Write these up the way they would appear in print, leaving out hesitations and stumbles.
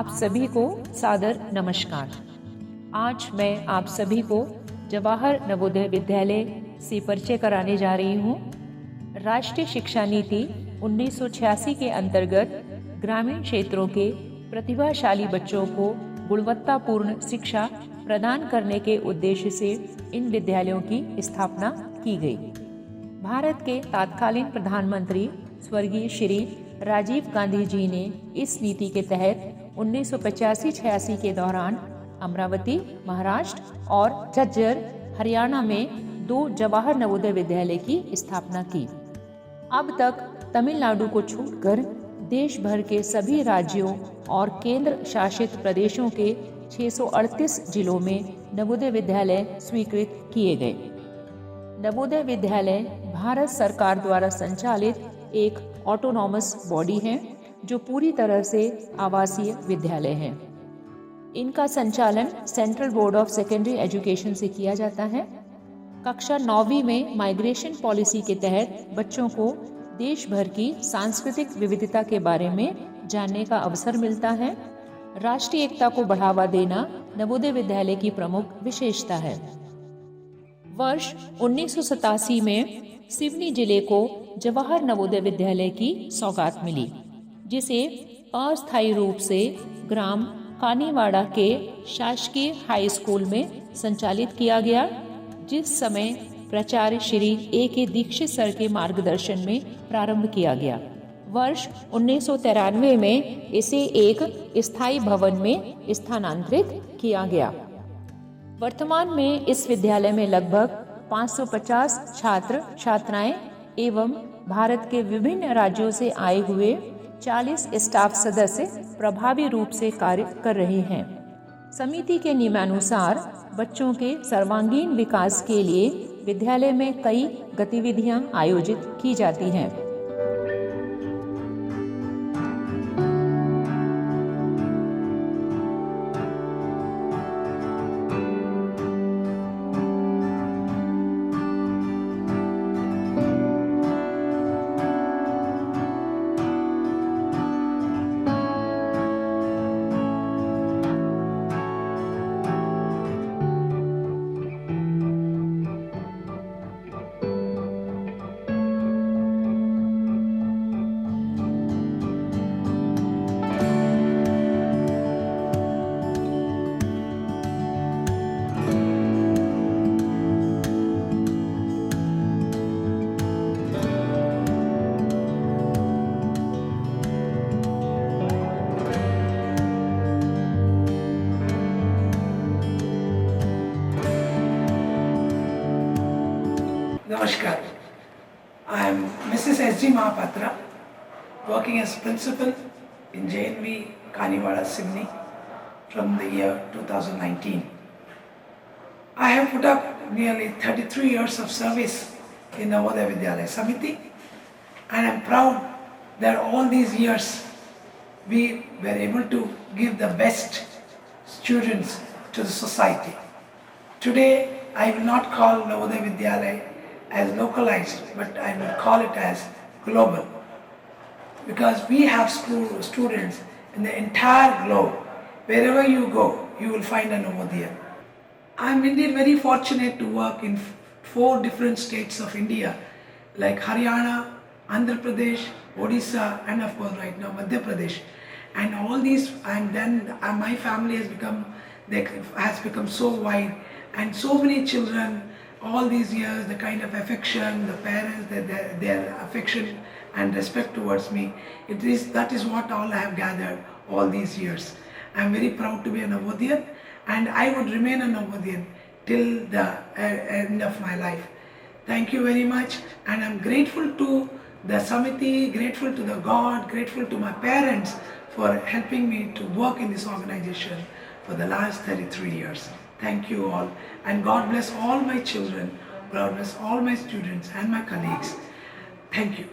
आप सभी को सादर नमस्कार। आज मैं आप सभी को जवाहर नवोदय विद्यालय से परिचय कराने जा रही हूँ। राष्ट्रीय शिक्षा नीति 1986 के अंतर्गत ग्रामीण क्षेत्रों के प्रतिभाशाली बच्चों को गुणवत्तापूर्ण शिक्षा प्रदान करने के उद्देश्य से इन विद्यालयों की स्थापना की गई। भारत के तत्कालीन प्रधानमंत्री स्वर्गीय श्री राजीव गांधी जी ने इस नीति के तहत 1985-86 के दौरान अमरावती महाराष्ट्र और झज्जर हरियाणा में 2 जवाहर नवोदय विद्यालय की स्थापना की। अब तक तमिलनाडु को छोड़कर देश भर के सभी राज्यों और केंद्र शासित प्रदेशों के 638 जिलों में नवोदय विद्यालय स्वीकृत किए गए। नवोदय विद्यालय भारत सरकार द्वारा संचालित एक ऑटोनॉमस बॉडी है जो पूरी तरह से आवासीय विद्यालय है। इनका संचालन central board of secondary education से किया जाता है। कक्षा 9वीं में माइग्रेशन पॉलिसी के तहत बच्चों को देश भर की सांस्कृतिक विविधता के बारे में जानने का अवसर मिलता है। राष्ट्रीय एकता को बढ़ावा देना नवोदय विद्यालय की प्रमुख विशेषता है। वर्ष 1987 में सिवनी जिले को जवाहर नवोदय विद्यालय की सौगात मिली, जिसे अस्थायी रूप से ग्राम कानीवाड़ा के शासकीय हाई स्कूल में संचालित किया गया, जिस समय प्राचार्य श्री A.K. दीक्षित सर के मार्गदर्शन में प्रारंभ किया गया। वर्ष 1993 में इसे एक स्थायी भवन में स्थानांतरित किया गया। वर्तमान में इस विद्यालय में लगभग 550 छात्र छात्राएं एवं भारत के विभिन्न राज्यों से आए हुए 40 स्टाफ सदस्य प्रभावी रूप से कार्य कर रहे हैं। समिति के नियमानुसार बच्चों के सर्वांगीण विकास के लिए विद्यालय में कई गतिविधियां आयोजित की जाती हैं। Namaskar. I am Mrs. S.G. Mahapatra, working as principal in JNV Kaniwada, Sydney from the year 2019. I have put up nearly 33 years of service in Navodaya Vidyalaya Samiti, and I am proud that all these years we were able to give the best students to the society. Today I will not call Navodaya Vidyalaya as localized, but I will call it as global, because we have students in the entire globe. Wherever you go, you will find a Navodaya. I am indeed very fortunate to work in 4 different states of India, like Haryana, Andhra Pradesh, Odisha, and of course right now Madhya Pradesh. And all these, and then my family has become so wide, and so many children. All these years, the kind of affection, the parents, their affection and respect towards me, that is what all I have gathered all these years. I am very proud to be a Navodaiyan, and I would remain a Navodaiyan till the end of my life. Thank you very much, and I am grateful to the Samiti, grateful to the God, grateful to my parents for helping me to work in this organization for the last 33 years. Thank you all, and God bless all my children, God bless all my students and my colleagues. Thank you.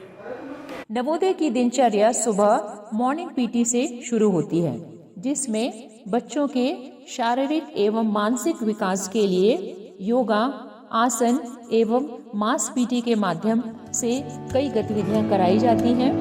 Navodaya की दिनचर्या सुबह morning PT से शुरू होती है, जिसमें बच्चों के शारीरिक एवं मानसिक विकास के लिए योगा, आसन एवं मास पीटी के माध्यम से कई गतिविधियां कराई जाती हैं।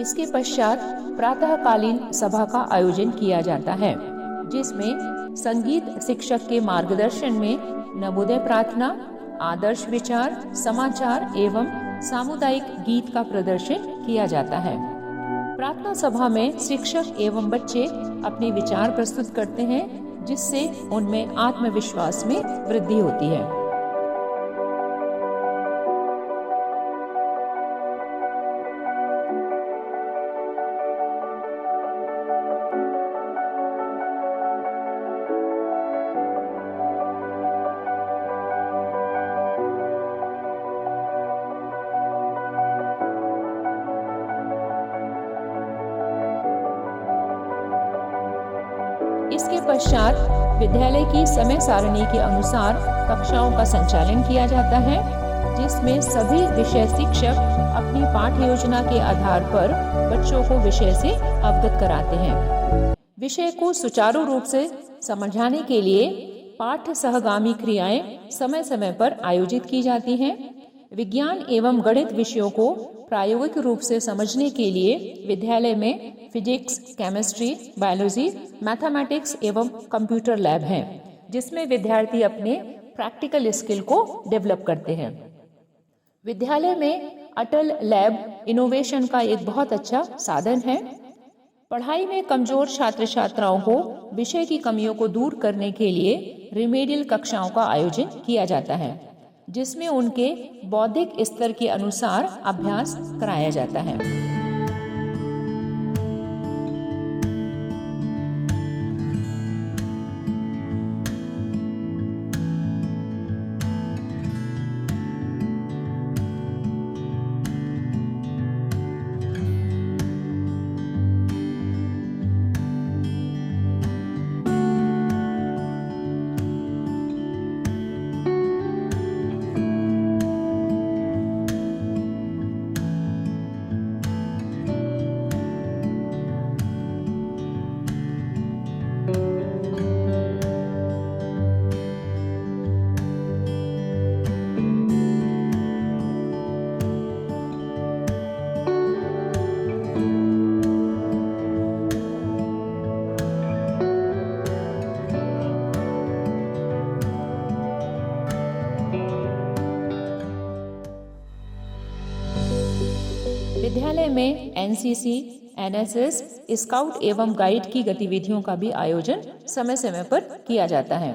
इसके पश्चात प्रातःकालीन सभा का आयोजन किया जाता है, जिसमें संगीत शिक्षक के मार्गदर्शन में नवोदय प्रार्थना, आदर्श विचार, समाचार एवं सामुदायिक गीत का प्रदर्शन किया जाता है। प्रार्थना सभा में शिक्षक एवं बच्चे अपने विचार प्रस्तुत करते हैं, जिससे उनमें आत्मविश्वास में वृद्धि होती है। इसके पश्चात विद्यालय की समय सारणी के अनुसार कक्षाओं का संचालन किया जाता है, जिसमें सभी विषय शिक्षक अपनी पाठ्य योजना के आधार पर बच्चों को विषय से अवगत कराते हैं। विषय को सुचारू रूप से समझाने के लिए पाठ्य सहगामी क्रियाएं समय समय पर आयोजित की जाती हैं। विज्ञान एवं गणित विषयों को प्रायोगिक रूप से समझने के लिए विद्यालय में फिजिक्स, केमिस्ट्री, बायोलॉजी, मैथमेटिक्स एवं कंप्यूटर लैब हैं, जिसमें विद्यार्थी अपने प्रैक्टिकल स्किल को डेवलप करते हैं। विद्यालय में अटल लैब इनोवेशन का एक बहुत अच्छा साधन है। पढ़ाई में कमजोर छात्र छात्राओं को विषय की कमियों को दूर करने के लिए रिमेडियल कक्षाओं का आयोजन किया जाता है, जिसमें उनके बौद्धिक स्तर के अनुसार अभ्यास कराया जाता है। विद्यालय में एनसीसी, एनएसएस, स्काउट एवं गाइड की गतिविधियों का भी आयोजन समय समय पर किया जाता है।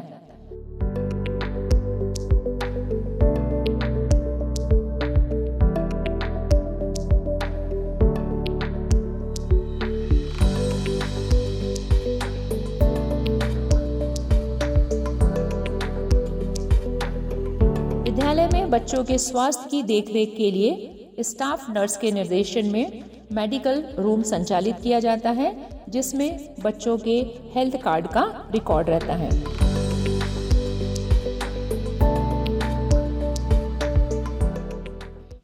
विद्यालय में बच्चों के स्वास्थ्य की देखरेख के लिए स्टाफ नर्स के निर्देशन में मेडिकल रूम संचालित किया जाता है, जिसमें बच्चों के हेल्थ कार्ड का रिकॉर्ड रहता है।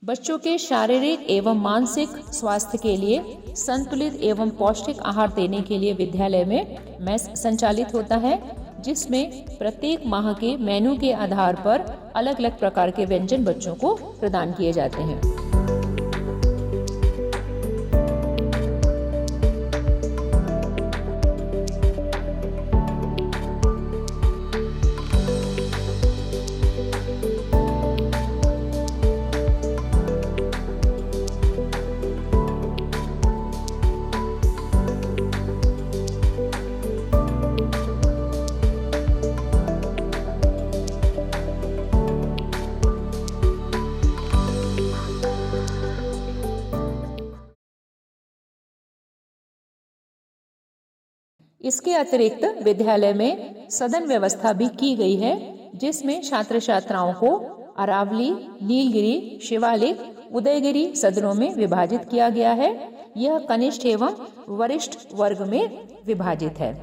बच्चों के शारीरिक एवं मानसिक स्वास्थ्य के लिए संतुलित एवं पौष्टिक आहार देने के लिए विद्यालय में मेस संचालित होता है, जिसमें प्रत्येक माह के मेनू के आधार पर अलग अलग प्रकार के व्यंजन बच्चों को प्रदान किए जाते हैं। इसके अतिरिक्त विद्यालय में सदन व्यवस्था भी की गई है, जिसमें छात्र छात्राओं को अरावली, नीलगिरी, शिवालिक, उदयगिरी सदनों में विभाजित किया गया है। यह कनिष्ठ एवं वरिष्ठ वर्ग में विभाजित है।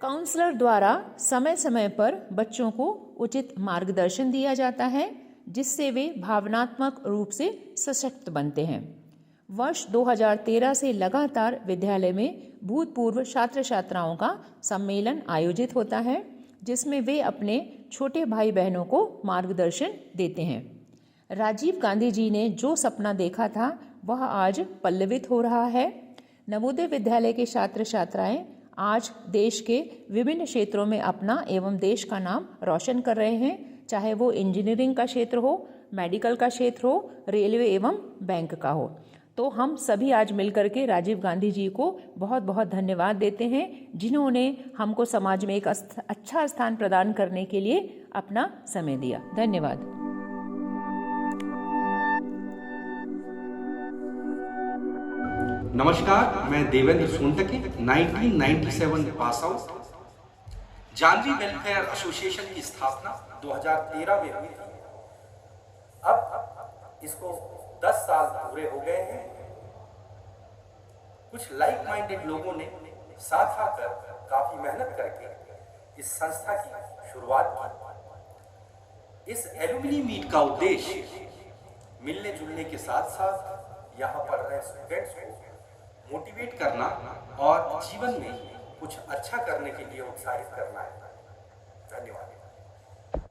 काउंसलर द्वारा समय समय पर बच्चों को उचित मार्गदर्शन दिया जाता है, जिससे वे भावनात्मक रूप से सशक्त बनते हैं। वर्ष 2013 से लगातार विद्यालय में भूतपूर्व छात्र छात्राओं का सम्मेलन आयोजित होता है, जिसमें वे अपने छोटे भाई बहनों को मार्गदर्शन देते हैं। राजीव गांधी जी ने जो सपना देखा था वह आज पल्लवित हो रहा है। नवोदय विद्यालय के छात्र छात्राएं आज देश के विभिन्न क्षेत्रों में अपना एवं देश का नाम रोशन कर रहे हैं, चाहे वो इंजीनियरिंग का क्षेत्र हो, मेडिकल का क्षेत्र हो, रेलवे एवं बैंक का हो। तो हम सभी आज मिलकर के राजीव गांधी जी को बहुत बहुत धन्यवाद देते हैं, जिन्होंने हमको समाज में एक अच्छा स्थान प्रदान करने के लिए अपना समय दिया। धन्यवाद। नमस्कार, मैं Devendra Sontakke 1997 pass out. Janvi welfare association की स्थापना 2013 में हुई थी। अब इसको 10 साल पूरे हो गए हैं। कुछ लाइक माइंडेड लोगों ने साथ आकर काफी मेहनत करके इस संस्था की शुरुआत की। इस एलुमनी मीट का उद्देश्य मिलने जुलने के साथ साथ यहाँ पढ़ रहे स्टूडेंट्स को मोटिवेट करना और जीवन में कुछ अच्छा करने के लिए उत्साहित करना है। धन्यवाद।